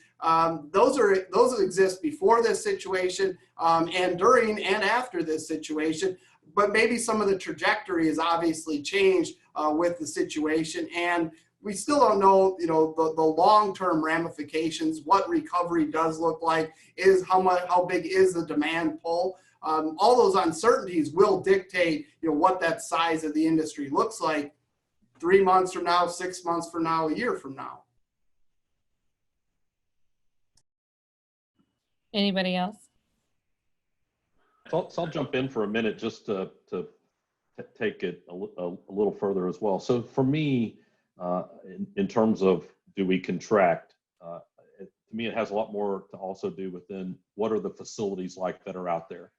those exist before this situation and during and after this situation. But maybe some of the trajectory has obviously changed with the situation, and we still don't know, the long-term ramifications. What recovery does look like, is how big is the demand pull. All those uncertainties will dictate, what that size of the industry looks like 3 months from now, 6 months from now, a year from now. Anybody else? So I'll jump in for a minute just to take it a little further as well. So for me, in terms of do we contract, to me it has a lot more to also do with then what are the facilities like that are out there.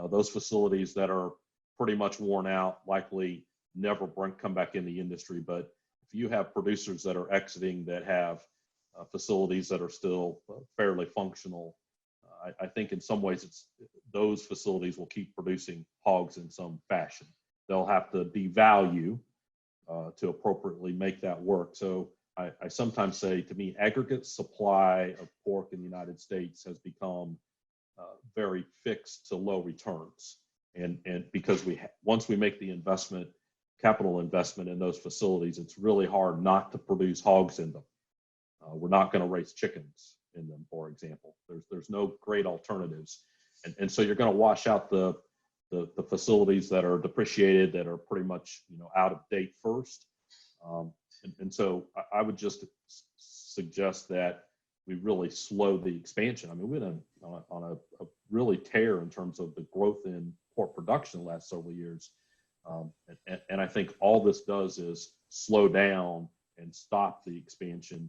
Those facilities that are pretty much worn out likely never come back in the industry. But if you have producers that are exiting that have facilities that are still fairly functional, I think in some ways those facilities will keep producing hogs in some fashion. They'll have to devalue to appropriately make that work. So I sometimes say, to me, aggregate supply of pork in the United States has become very fixed to low returns. And because once we make the capital investment in those facilities, it's really hard not to produce hogs in them. We're not going to raise chickens in them, for example. There's no great alternatives. And so you're going to wash out the facilities that are depreciated, that are pretty much out of date first. And so I would just suggest that we really slow the expansion. I mean, we've been on a really tear in terms of the growth in pork production the last several years. And I think all this does is slow down and stop the expansion.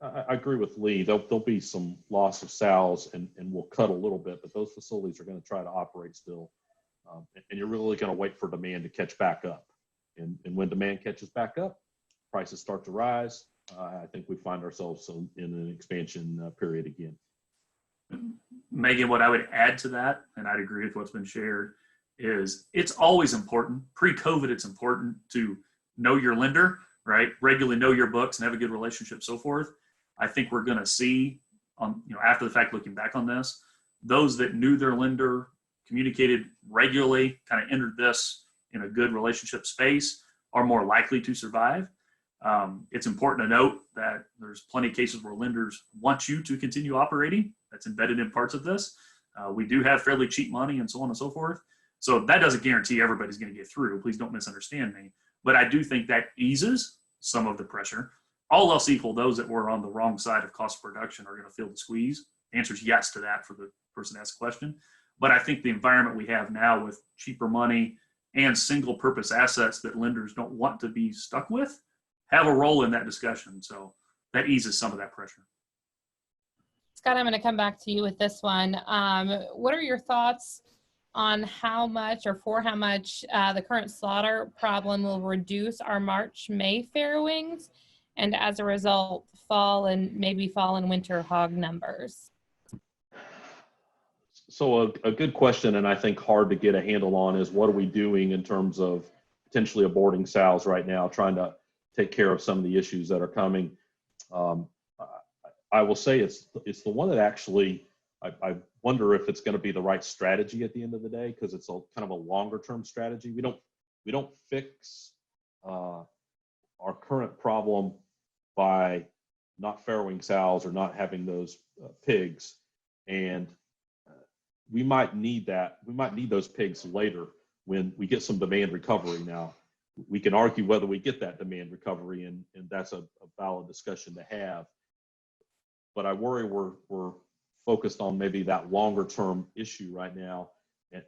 I agree with Lee. There'll be some loss of sows and we'll cut a little bit, but those facilities are going to try to operate still. And you're really going to wait for demand to catch back up. And when demand catches back up, prices start to rise. I think we find ourselves in an expansion period again. Megan, what I would add to that, and I'd agree with what's been shared, is it's always important. Pre-COVID, it's important to know your lender, right? Regularly know your books and have a good relationship, so forth. I think we're going to see, after the fact, looking back on this, those that knew their lender, communicated regularly, kind of entered this in a good relationship space, are more likely to survive. It's important to note that there's plenty of cases where lenders want you to continue operating. That's embedded in parts of this. We do have fairly cheap money and so on and so forth. So that doesn't guarantee everybody's going to get through. Please don't misunderstand me. But I do think that eases some of the pressure. All else equal, those that were on the wrong side of cost of production are going to feel the squeeze. The answer is yes to that for the person who asked the question. But I think the environment we have now with cheaper money and single purpose assets that lenders don't want to be stuck with have a role in that discussion. So that eases some of that pressure. Scott, I'm going to come back to you with this one. What are your thoughts on how much or for how much the current slaughter problem will reduce our March-May farrowings, and as a result, fall and winter hog numbers? So a good question, and I think hard to get a handle on, is what are we doing in terms of potentially aborting sows right now, trying to take care of some of the issues that are coming. I will say it's the one that actually I wonder if it's going to be the right strategy at the end of the day, because it's kind of a longer term strategy. We don't fix our current problem by not farrowing sows or not having those pigs, and we might need that. We might need those pigs later when we get some demand recovery. Now, we can argue whether we get that demand recovery, and that's a valid discussion to have. But I worry we're focused on maybe that longer term issue right now,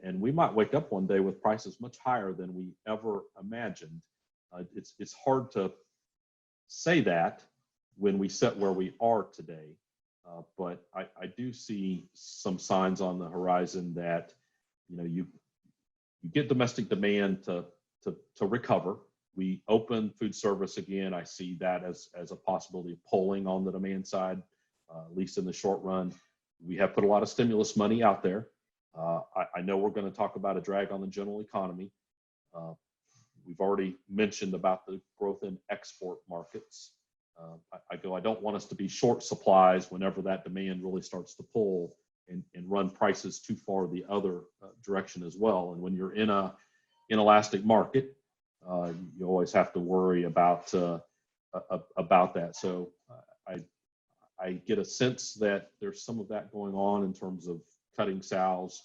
and we might wake up one day with prices much higher than we ever imagined. It's hard to say that when we sit where we are today, But I do see some signs on the horizon that, you get domestic demand to recover. We open food service again. I see that as a possibility of pulling on the demand side, at least in the short run. We have put a lot of stimulus money out there. I know we're going to talk about a drag on the general economy. We've already mentioned about the growth in export markets. I don't want us to be short supplies whenever that demand really starts to pull and run prices too far the other direction as well. And when you're in a inelastic market, you always have to worry about that. So I get a sense that there's some of that going on in terms of cutting sows,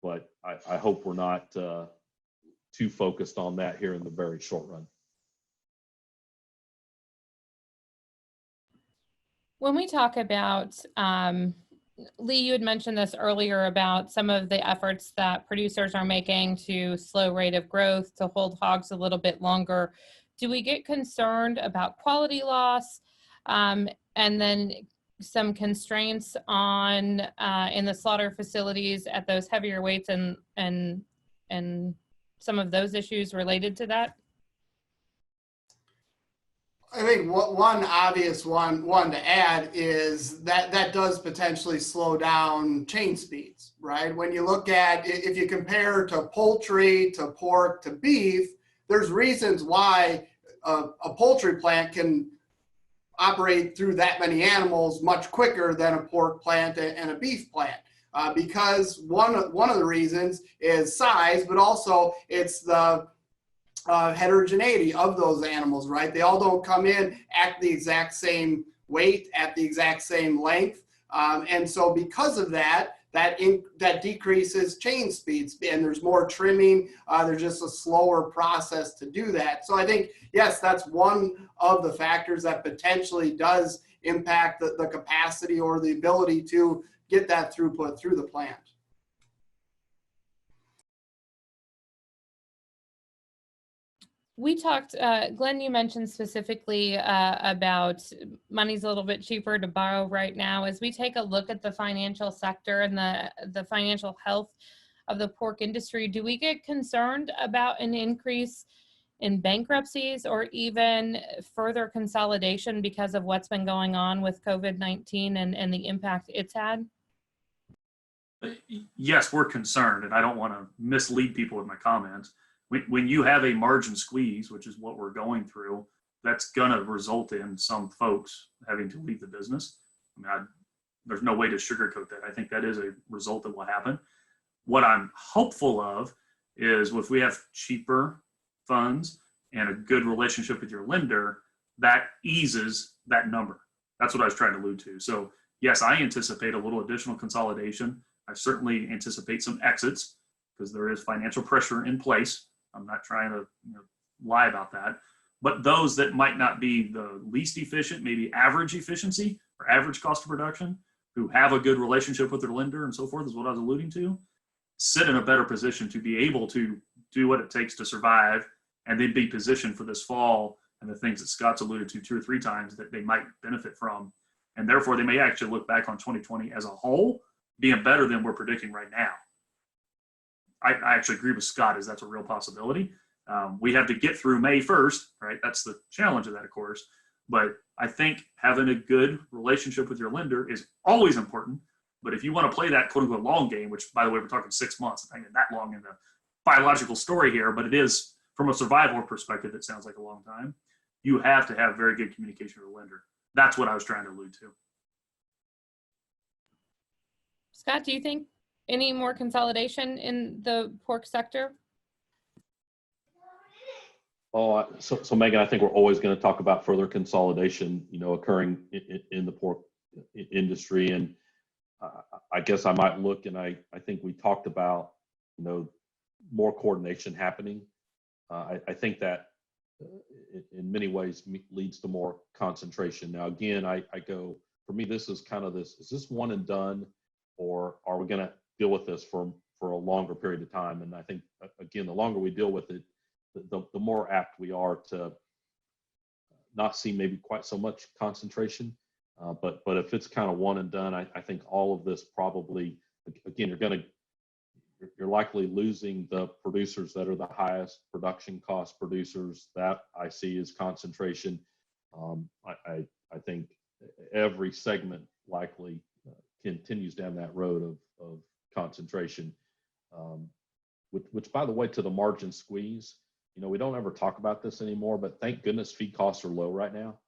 but I hope we're not too focused on that here in the very short run. When we talk about, Lee, you had mentioned this earlier about some of the efforts that producers are making to slow rate of growth, to hold hogs a little bit longer. Do we get concerned about quality loss, and then some constraints on in the slaughter facilities at those heavier weights and some of those issues related to that? I think one obvious one to add is that does potentially slow down chain speeds, right? When you look at, if you compare to poultry, to pork, to beef, there's reasons why a poultry plant can operate through that many animals much quicker than a pork plant and a beef plant. Because one of the reasons is size, but also it's the heterogeneity of those animals, right? They all don't come in at the exact same weight, at the exact same length. And so because of that decreases chain speeds, and there's more trimming. There's just a slower process to do that. So I think, yes, that's one of the factors that potentially does impact the capacity or the ability to get that throughput through the plant. We talked, Glenn, you mentioned specifically about money's a little bit cheaper to borrow right now. As we take a look at the financial sector and the financial health of the pork industry, do we get concerned about an increase in bankruptcies or even further consolidation because of what's been going on with COVID-19 and the impact it's had? Yes, we're concerned, and I don't want to mislead people with my comments. When you have a margin squeeze, which is what we're going through, that's going to result in some folks having to leave the business. I mean, there's no way to sugarcoat that. I think that is a result that will happen. What I'm hopeful of is if we have cheaper funds and a good relationship with your lender, that eases that number. That's what I was trying to allude to. So yes, I anticipate a little additional consolidation. I certainly anticipate some exits because there is financial pressure in place. I'm not trying to lie about that. But those that might not be the least efficient, maybe average efficiency or average cost of production, who have a good relationship with their lender and so forth, is what I was alluding to, sit in a better position to be able to do what it takes to survive and then be positioned for this fall and the things that Scott's alluded to 2 or 3 times that they might benefit from. And therefore, they may actually look back on 2020 as a whole being better than we're predicting right now. I actually agree with Scott, as that's a real possibility. We have to get through May 1st, right? That's the challenge of that, of course. But I think having a good relationship with your lender is always important. But if you want to play that quote unquote long game, which by the way, we're talking 6 months, I think that long in the biological story here, but it is from a survival perspective, it sounds like a long time. You have to have very good communication with your lender. That's what I was trying to allude to. Scott, do you think any more consolidation in the pork sector? Oh, so Megan, I think we're always going to talk about further consolidation, occurring in the pork industry. And I guess I might look, and I think we talked about, more coordination happening. I think that in many ways leads to more concentration. Now, again, I go, for me, this is kind of is this one and done, or are we going to deal with this for a longer period of time? And I think, again, the longer we deal with it, the more apt we are to not see maybe quite so much concentration. But if it's kind of one and done, I think all of this probably, again, you're likely losing the producers that are the highest production cost producers. That I see as concentration. I think every segment likely continues down that road of concentration, which by the way, to the margin squeeze, we don't ever talk about this anymore, but thank goodness feed costs are low right now.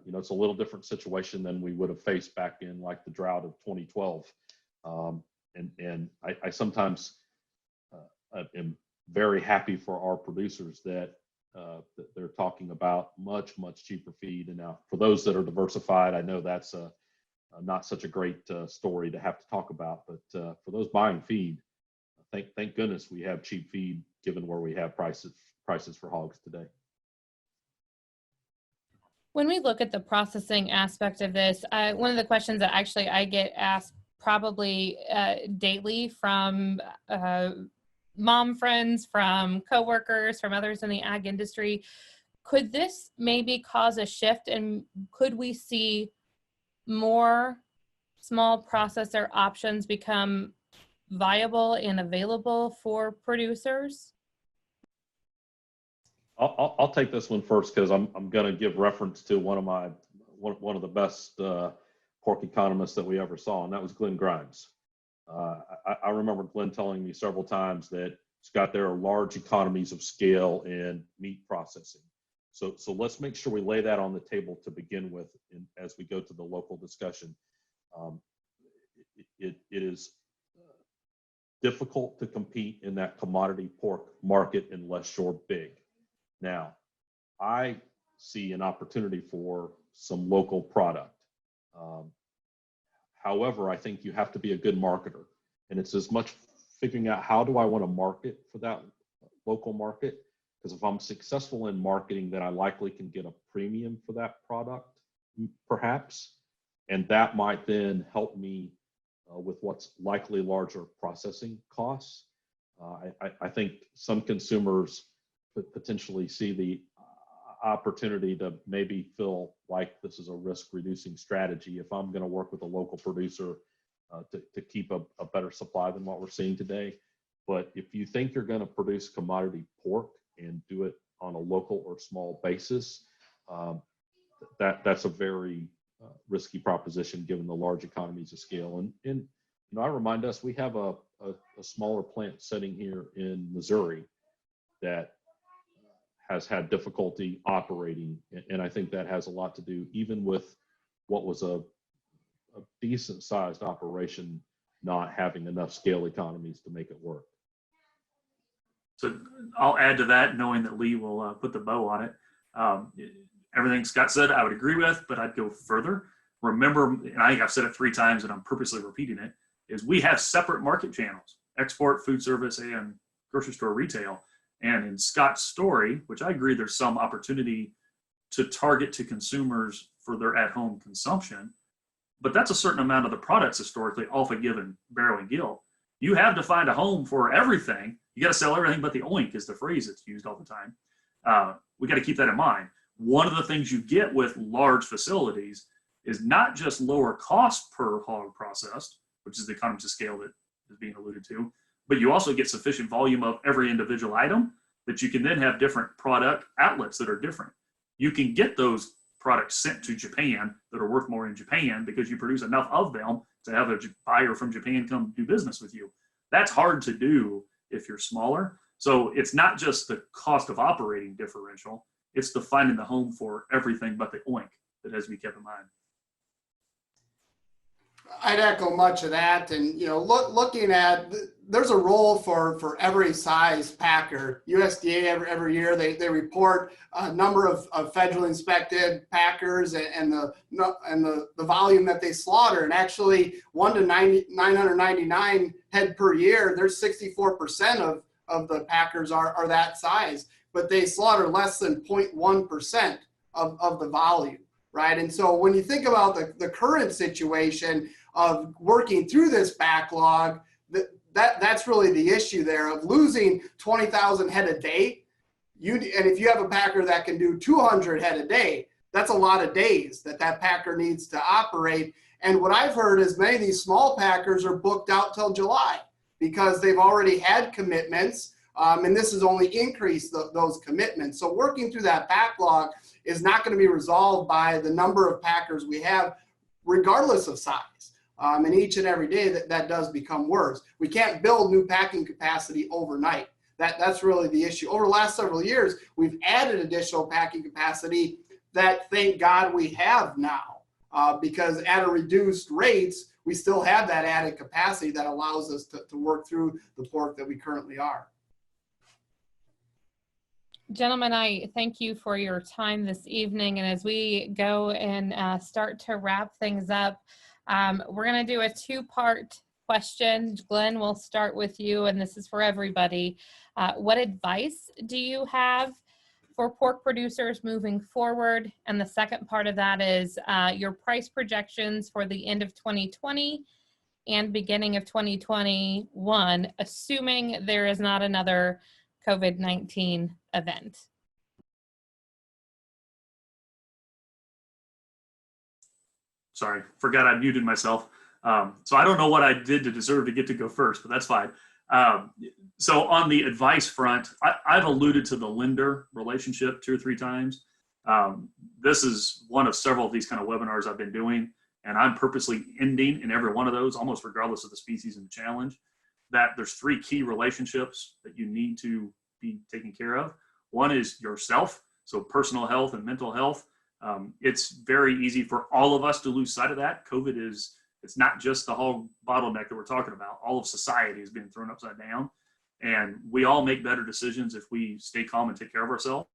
It's a little different situation than we would have faced back in like the drought of 2012. And I sometimes am very happy for our producers that they're talking about much cheaper feed. And now for those that are diversified, I know that's not such a great story to have to talk about, but for those buying feed, thank goodness we have cheap feed given where we have prices for hogs today. When we look at the processing aspect of this, one of the questions that actually I get asked probably daily from mom friends, from coworkers, from others in the ag industry, could this maybe cause a shift, and could we see more small processor options become viable and available for producers? I'll take this one first because I'm going to give reference to one of the best pork economists that we ever saw, and that was Glenn Grimes. I remember Glenn telling me several times that, Scott, there are large economies of scale in meat processing. So let's make sure we lay that on the table to begin with as we go to the local discussion. It is difficult to compete in that commodity pork market unless you're big. Now, I see an opportunity for some local product. However, I think you have to be a good marketer, and it's as much figuring out how do I want to market for that local market, because if I'm successful in marketing, then I likely can get a premium for that product, perhaps, and that might then help me with what's likely larger processing costs. I think some consumers potentially see the opportunity to maybe feel like this is a risk reducing strategy if I'm going to work with a local producer to keep a better supply than what we're seeing today. But if you think you're going to produce commodity pork and do it on a local or small basis, that's a very risky proposition given the large economies of scale. And I remind us, we have a smaller plant sitting here in Missouri that has had difficulty operating. And I think that has a lot to do even with what was a decent sized operation not having enough scale economies to make it work. So I'll add to that, knowing that Lee will put the bow on it. Everything Scott said, I would agree with, but I'd go further. Remember, and I think I've said it 3 times and I'm purposely repeating it, is we have separate market channels: export, food service, and grocery store retail. And in Scott's story, which I agree there's some opportunity to target to consumers for their at-home consumption, but that's a certain amount of the products historically off a given barrel and gill. You have to find a home for everything. You got to sell everything but the oink is the phrase that's used all the time. We got to keep that in mind. One of the things you get with large facilities is not just lower cost per hog processed, which is the economies of scale that is being alluded to, but you also get sufficient volume of every individual item that you can then have different product outlets that are different. You can get those products sent to Japan that are worth more in Japan because you produce enough of them to have a buyer from Japan come do business with you. That's hard to do if you're smaller. So it's not just the cost of operating differential, it's the finding the home for everything but the oink that has to be kept in mind. I'd echo much of that. And, looking at, there's a role for every size packer. USDA every year, they report a number of federally inspected packers and the volume that they slaughter. And actually 1 to 999 head per year, there's 64% of the packers are that size, but they slaughter less than 0.1% of the volume. Right. And so when you think about the current situation of working through this backlog, that's really the issue there of losing 20,000 head a day. And if you have a packer that can do 200 head a day, that's a lot of days that packer needs to operate. And what I've heard is many of these small packers are booked out till July because they've already had commitments, and this has only increased those commitments. So working through that backlog is not going to be resolved by the number of packers we have, regardless of size. And each and every day that does become worse. We can't build new packing capacity overnight. That's really the issue. Over the last several years, we've added additional packing capacity that, thank God, we have now, because at a reduced rates, we still have that added capacity that allows us to work through the pork that we currently are. Gentlemen, I thank you for your time this evening. And as we go and start to wrap things up, we're going to do a two-part question. Glenn, we'll start with you, and this is for everybody. What advice do you have for pork producers moving forward? And the second part of that is your price projections for the end of 2020 and beginning of 2021, assuming there is not another COVID-19 event. Sorry, forgot I muted myself. So I don't know what I did to deserve to get to go first, but that's fine. So on the advice front, I've alluded to the lender relationship 2 or 3 times. This is one of several of these kind of webinars I've been doing, and I'm purposely ending in every one of those, almost regardless of the species and the challenge, that there's 3 key relationships that you need to be taking care of. One is yourself, so personal health and mental health. It's very easy for all of us to lose sight of that. COVID it's not just the whole bottleneck that we're talking about. All of society is being thrown upside down, and we all make better decisions if we stay calm and take care of ourselves.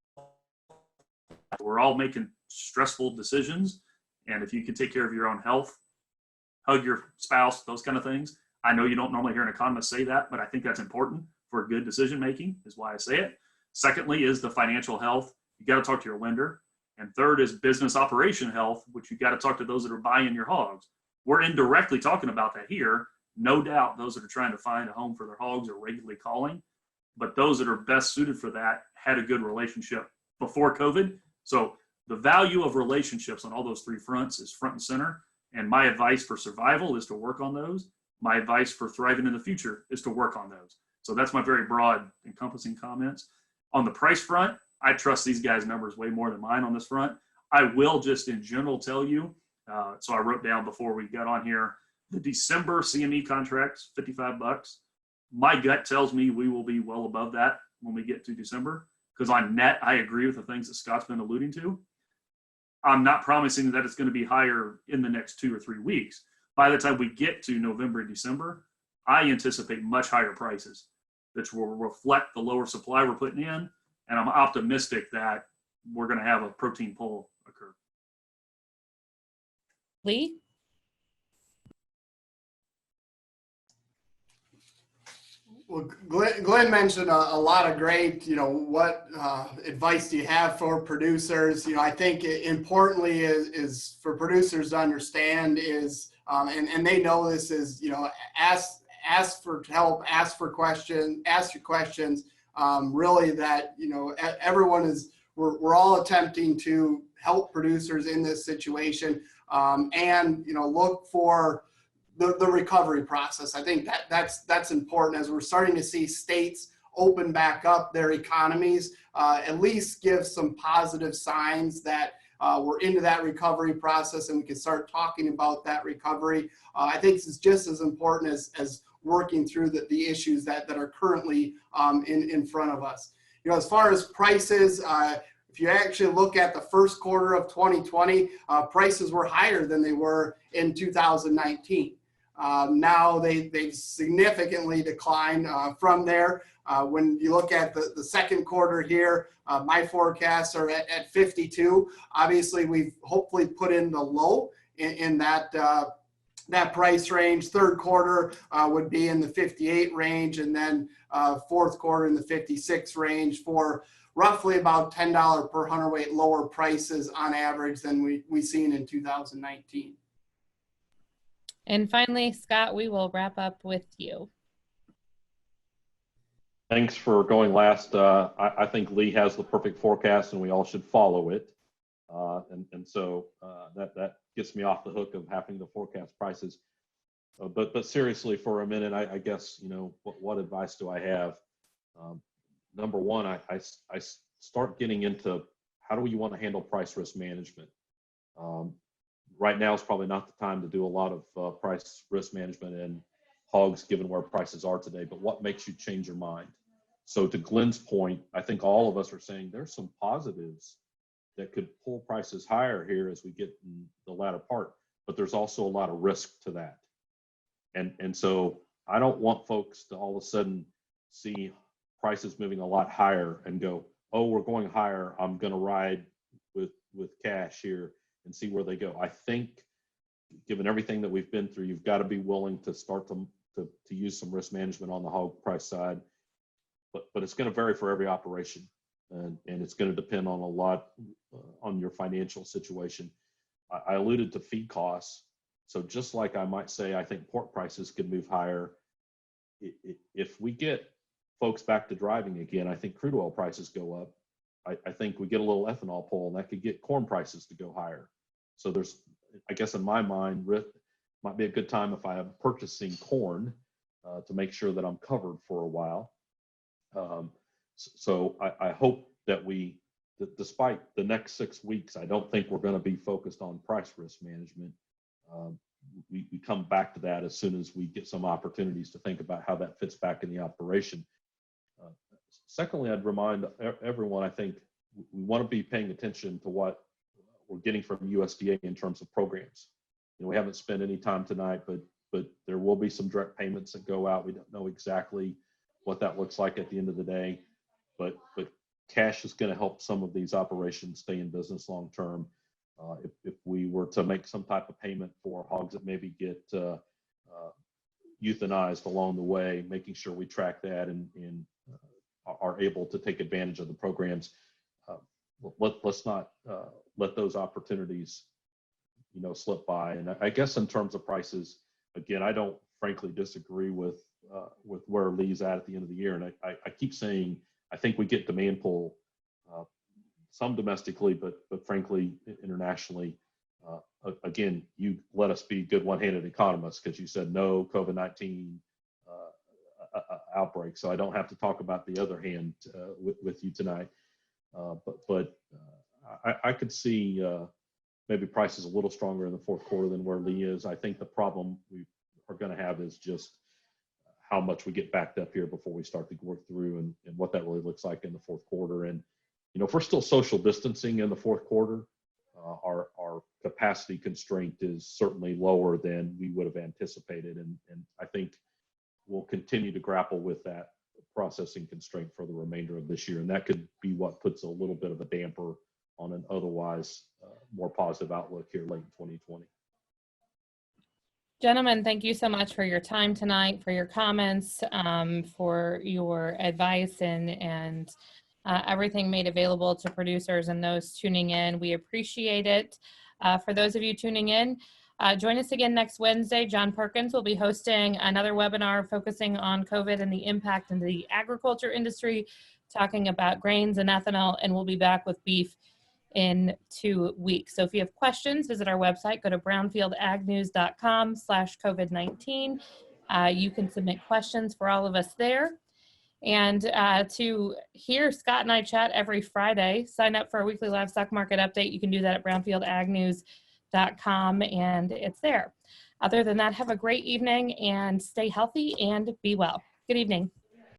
We're all making stressful decisions, and if you can take care of your own health, hug your spouse, those kind of things. I know you don't normally hear an economist say that, but I think that's important for good decision making, is why I say it. Secondly is the financial health. You got to talk to your lender. And third is business operation health, which you got to talk to those that are buying your hogs. We're indirectly talking about that here. No doubt those that are trying to find a home for their hogs are regularly calling, but those that are best suited for that had a good relationship before COVID. So the value of relationships on all those 3 fronts is front and center. And my advice for survival is to work on those. My advice for thriving in the future is to work on those. So that's my very broad encompassing comments. On the price front, I trust these guys' numbers way more than mine on this front. I will just in general tell you, so I wrote down before we got on here, the December CME contracts, $55. My gut tells me we will be well above that when we get to December, because on net, I agree with the things that Scott's been alluding to. I'm not promising that it's going to be higher in the next 2 or 3 weeks. By the time we get to November and December, I anticipate much higher prices, which will reflect the lower supply we're putting in. And I'm optimistic that we're going to have a protein pull occur. Lee? Well, Glenn mentioned a lot of great, what advice do you have for producers? I think importantly is for producers to understand is, and they know this is, ask for help, ask your questions. Really that, everyone we're all attempting to help producers in this situation, and, look for the recovery process. I think that's important as we're starting to see states open back up their economies, at least give some positive signs that we're into that recovery process and we can start talking about that recovery. I think this is just as important as working through the issues that are currently in front of us. As far as prices, if you actually look at the first quarter of 2020, prices were higher than they were in 2019. Now they've significantly declined from there. When you look at the second quarter here, my forecasts are at 52. Obviously, we've hopefully put in the low in that price range. Third quarter would be in the 58 range, and then fourth quarter in the 56 range for roughly about $10 per hundredweight lower prices on average than we seen in 2019. And finally, Scott, we will wrap up with you. Thanks for going last. I think Lee has the perfect forecast and we all should follow it. And so that gets me off the hook of having to forecast prices. But seriously, for a minute, I guess, what advice do I have? Number one, I start getting into how do you want to handle price risk management? Right now is probably not the time to do a lot of price risk management in hogs, given where prices are today, but what makes you change your mind? So to Glenn's point, I think all of us are saying there's some positives that could pull prices higher here as we get in the latter part, but there's also a lot of risk to that. And so I don't want folks to all of a sudden see prices moving a lot higher and go, oh, we're going higher, I'm going to ride with cash here and see where they go. I think given everything that we've been through, you've got to be willing to start to use some risk management on the hog price side, but it's going to vary for every operation, and it's going to depend on a lot on your financial situation. I alluded to feed costs. So just like I might say, I think pork prices could move higher. If we get folks back to driving again, I think crude oil prices go up. I think we get a little ethanol pull, and that could get corn prices to go higher. So there's, I guess in my mind, might be a good time if I am purchasing corn to make sure that I'm covered for a while. So I hope that despite the next 6 weeks, I don't think we're going to be focused on price risk management. We come back to that as soon as we get some opportunities to think about how that fits back in the operation. Secondly, I'd remind everyone, I think we want to be paying attention to what we're getting from USDA in terms of programs. We haven't spent any time tonight, but there will be some direct payments that go out. We don't know exactly what that looks like at the end of the day, but cash is going to help some of these operations stay in business long term. If we were to make some type of payment for hogs that maybe get euthanized along the way, making sure we track that and are able to take advantage of the programs. Let's not let those opportunities, slip by. And I guess in terms of prices, again, I don't frankly disagree with where Lee's at the end of the year. And I keep saying, I think we get demand pull, some domestically, but frankly, internationally. Again, you let us be good one-handed economists because you said no COVID-19 outbreak. So I don't have to talk about the other hand with you tonight. But I could see maybe prices a little stronger in the fourth quarter than where Lee is. I think the problem we are going to have is just how much we get backed up here before we start to work through and what that really looks like in the fourth quarter. And, if we're still social distancing in the fourth quarter, our capacity constraint is certainly lower than we would have anticipated. And I think we'll continue to grapple with that processing constraint for the remainder of this year. And that could be what puts a little bit of a damper on an otherwise more positive outlook here late in 2020. Gentlemen, thank you so much for your time tonight, for your comments, for your advice and everything made available to producers and those tuning in. We appreciate it. For those of you tuning in, join us again next Wednesday. John Perkins will be hosting another webinar focusing on COVID and the impact in the agriculture industry, talking about grains and ethanol, and we'll be back with beef in 2 weeks. So if you have questions, visit our website, go to brownfieldagnews.com/COVID-19. You can submit questions for all of us there. And to hear Scott and I chat every Friday, sign up for our weekly livestock market update. You can do that at brownfieldagnews.com, and it's there. Other than that, have a great evening and stay healthy and be well. Good evening.